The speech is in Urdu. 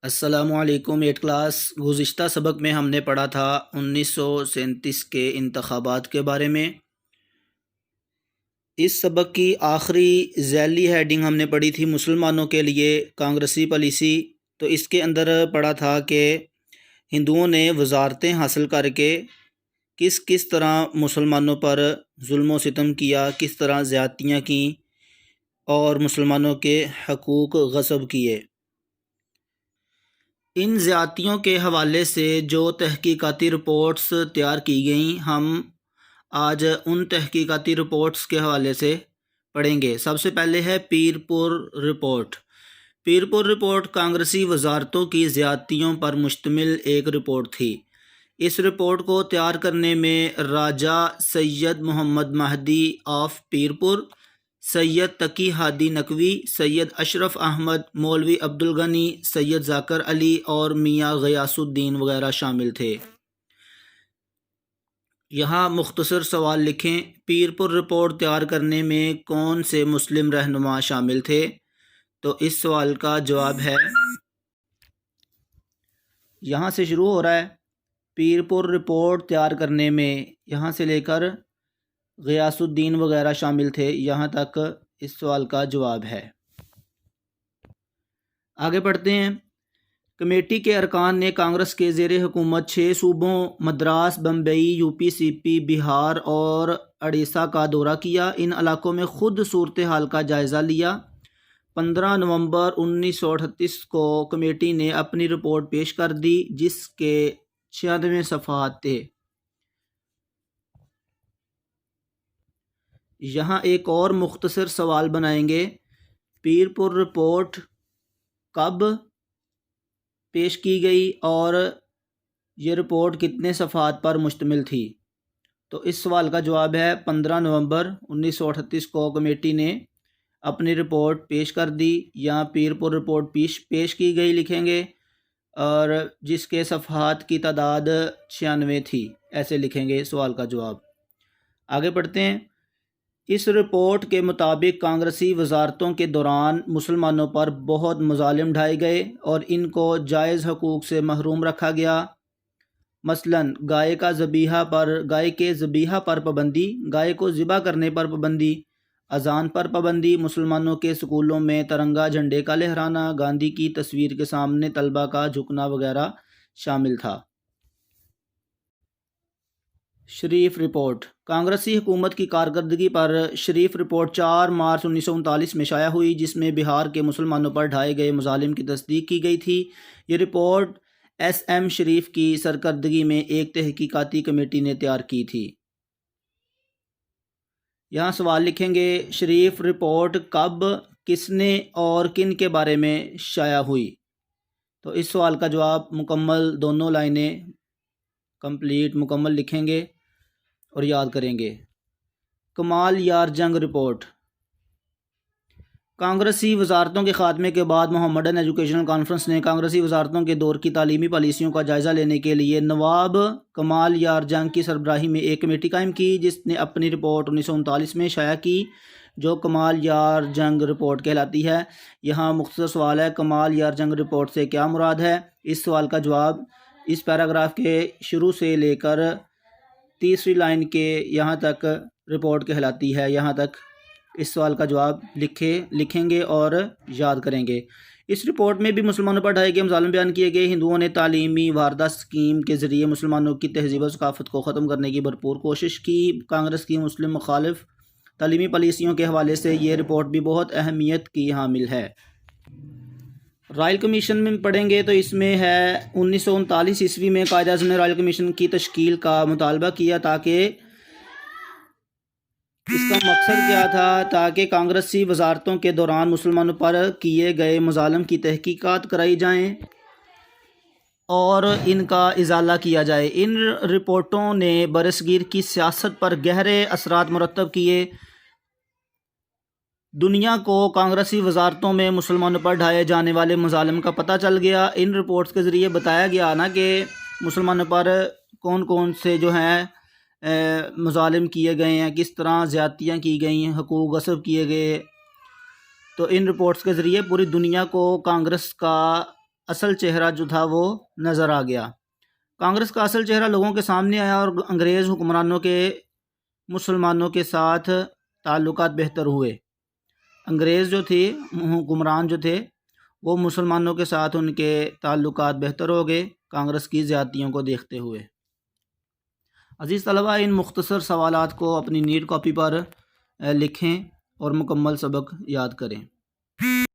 السلام علیکم ایٹ کلاس۔ گزشتہ سبق میں ہم نے پڑھا تھا 1937 کے انتخابات کے بارے میں۔ اس سبق کی آخری ذیلی ہیڈنگ ہم نے پڑھی تھی مسلمانوں کے لیے کانگریسی پالیسی۔ تو اس کے اندر پڑھا تھا کہ ہندوؤں نے وزارتیں حاصل کر کے کس طرح مسلمانوں پر ظلم و ستم کیا، کس طرح زیادتیاں کیں اور مسلمانوں کے حقوق غصب کیے۔ ان زیادتیوں کے حوالے سے جو تحقیقاتی رپورٹس تیار کی گئیں، ہم آج ان تحقیقاتی رپورٹس کے حوالے سے پڑھیں گے۔ سب سے پہلے ہے پیر پور رپورٹ۔ پیر پور رپورٹ کانگریسی وزارتوں کی زیادتیوں پر مشتمل ایک رپورٹ تھی۔ اس رپورٹ کو تیار کرنے میں راجہ سید محمد مہدی آف پیر پور، سید تقی ہادی نقوی، سید اشرف احمد، مولوی عبدالغنی، سید ذاکر علی اور میاں غیاث الدین وغیرہ شامل تھے۔ یہاں مختصر سوال لکھیں۔ پیر پور رپورٹ تیار کرنے میں کون سے مسلم رہنما شامل تھے؟ تو اس سوال کا جواب ہے، یہاں سے شروع ہو رہا ہے، پیر پور رپورٹ تیار کرنے میں یہاں سے لے کر غیاث الدین وغیرہ شامل تھے، یہاں تک اس سوال کا جواب ہے۔ آگے پڑھتے ہیں۔ کمیٹی کے ارکان نے کانگریس کے زیر حکومت 6 صوبوں مدراس، بمبئی، یو پی، سی پی، بہار اور اڑیسہ کا دورہ کیا۔ ان علاقوں میں خود صورتحال کا جائزہ لیا۔ 15 نومبر 1938 کو کمیٹی نے اپنی رپورٹ پیش کر دی، جس کے 96 صفحات تھے۔ یہاں ایک اور مختصر سوال بنائیں گے، پیر پور رپورٹ کب پیش کی گئی اور یہ رپورٹ کتنے صفحات پر مشتمل تھی؟ تو اس سوال کا جواب ہے 15 نومبر 1938 کو کمیٹی نے اپنی رپورٹ پیش کر دی، یا پیر پور رپورٹ پیش کی گئی لکھیں گے، اور جس کے صفحات کی تعداد 96 تھی، ایسے لکھیں گے سوال کا جواب۔ آگے پڑھتے ہیں۔ اس رپورٹ کے مطابق کانگریسی وزارتوں کے دوران مسلمانوں پر بہت مظالم ڈھائے گئے اور ان کو جائز حقوق سے محروم رکھا گیا۔ مثلاً گائے کے ذبیحہ پر پابندی، گائے کو ذبح کرنے پر پابندی، اذان پر پابندی، مسلمانوں کے سکولوں میں ترنگا جھنڈے کا لہرانا، گاندھی کی تصویر کے سامنے طلبہ کا جھکنا وغیرہ شامل تھا۔ شریف رپورٹ۔ کانگریسی حکومت کی کارکردگی پر شریف رپورٹ 4 مارچ 1939 میں شائع ہوئی، جس میں بہار کے مسلمانوں پر ڈھائے گئے مظالم کی تصدیق کی گئی تھی۔ یہ رپورٹ ایس ایم شریف کی سرکردگی میں ایک تحقیقاتی کمیٹی نے تیار کی تھی۔ یہاں سوال لکھیں گے، شریف رپورٹ کب، کس نے اور کن کے بارے میں شائع ہوئی؟ تو اس سوال کا جواب مکمل دونوں لائنیں مکمل لکھیں گے اور یاد کریں گے۔ کمال یار جنگ رپورٹ۔ کانگریسی وزارتوں کے خاتمے کے بعد محمدن ایجوکیشنل کانفرنس نے کانگریسی وزارتوں کے دور کی تعلیمی پالیسیوں کا جائزہ لینے کے لیے نواب کمال یار جنگ کی سربراہی میں ایک کمیٹی قائم کی، جس نے اپنی رپورٹ 1939 میں شائع کی، جو کمال یار جنگ رپورٹ کہلاتی ہے۔ یہاں مختصر سوال ہے، کمال یار جنگ رپورٹ سے کیا مراد ہے؟ اس سوال کا جواب اس پیراگراف کے شروع سے لے کر تیسری لائن کے یہاں تک رپورٹ کہلاتی ہے، یہاں تک اس سوال کا جواب لکھیں گے اور یاد کریں گے۔ اس رپورٹ میں بھی مسلمانوں پر ڈھائے گئے مظالم بیان کیے گئے۔ ہندوؤں نے تعلیمی واردہ اسکیم کے ذریعے مسلمانوں کی تہذیب و ثقافت کو ختم کرنے کی بھرپور کوشش کی۔ کانگریس کی مسلم مخالف تعلیمی پالیسیوں کے حوالے سے یہ رپورٹ بھی بہت اہمیت کی حامل ہے۔ رائل کمیشن میں پڑھیں گے تو اس میں ہے 1939 عیسوی میں قائد اعظم نے رائل کمیشن کی تشکیل کا مطالبہ کیا، تاکہ اس کا مقصد کیا تھا؟ تاکہ کانگریسی وزارتوں کے دوران مسلمانوں پر کیے گئے مظالم کی تحقیقات کرائی جائیں اور ان کا ازالہ کیا جائے۔ ان رپورٹوں نے برصغیر کی سیاست پر گہرے اثرات مرتب کیے۔ دنیا کو کانگریسی وزارتوں میں مسلمانوں پر ڈھائے جانے والے مظالم کا پتہ چل گیا۔ ان رپورٹس کے ذریعے بتایا گیا کہ مسلمانوں پر کون کون سے جو ہیں مظالم کیے گئے ہیں، کس طرح زیادتیاں کی گئی ہیں، حقوق غصب کیے گئے۔ تو ان رپورٹس کے ذریعے پوری دنیا کو کانگریس کا اصل چہرہ جو تھا وہ نظر آ گیا۔ کانگریس کا اصل چہرہ لوگوں کے سامنے آیا اور انگریز حکمرانوں کے مسلمانوں کے ساتھ تعلقات بہتر ہوئے۔ انگریز جو تھی حکمران جو تھے وہ مسلمانوں کے ساتھ ان کے تعلقات بہتر ہو گئے کانگریس کی زیادتیوں کو دیکھتے ہوئے۔ عزیز طلبہ، ان مختصر سوالات کو اپنی نیٹ کاپی پر لکھیں اور مکمل سبق یاد کریں۔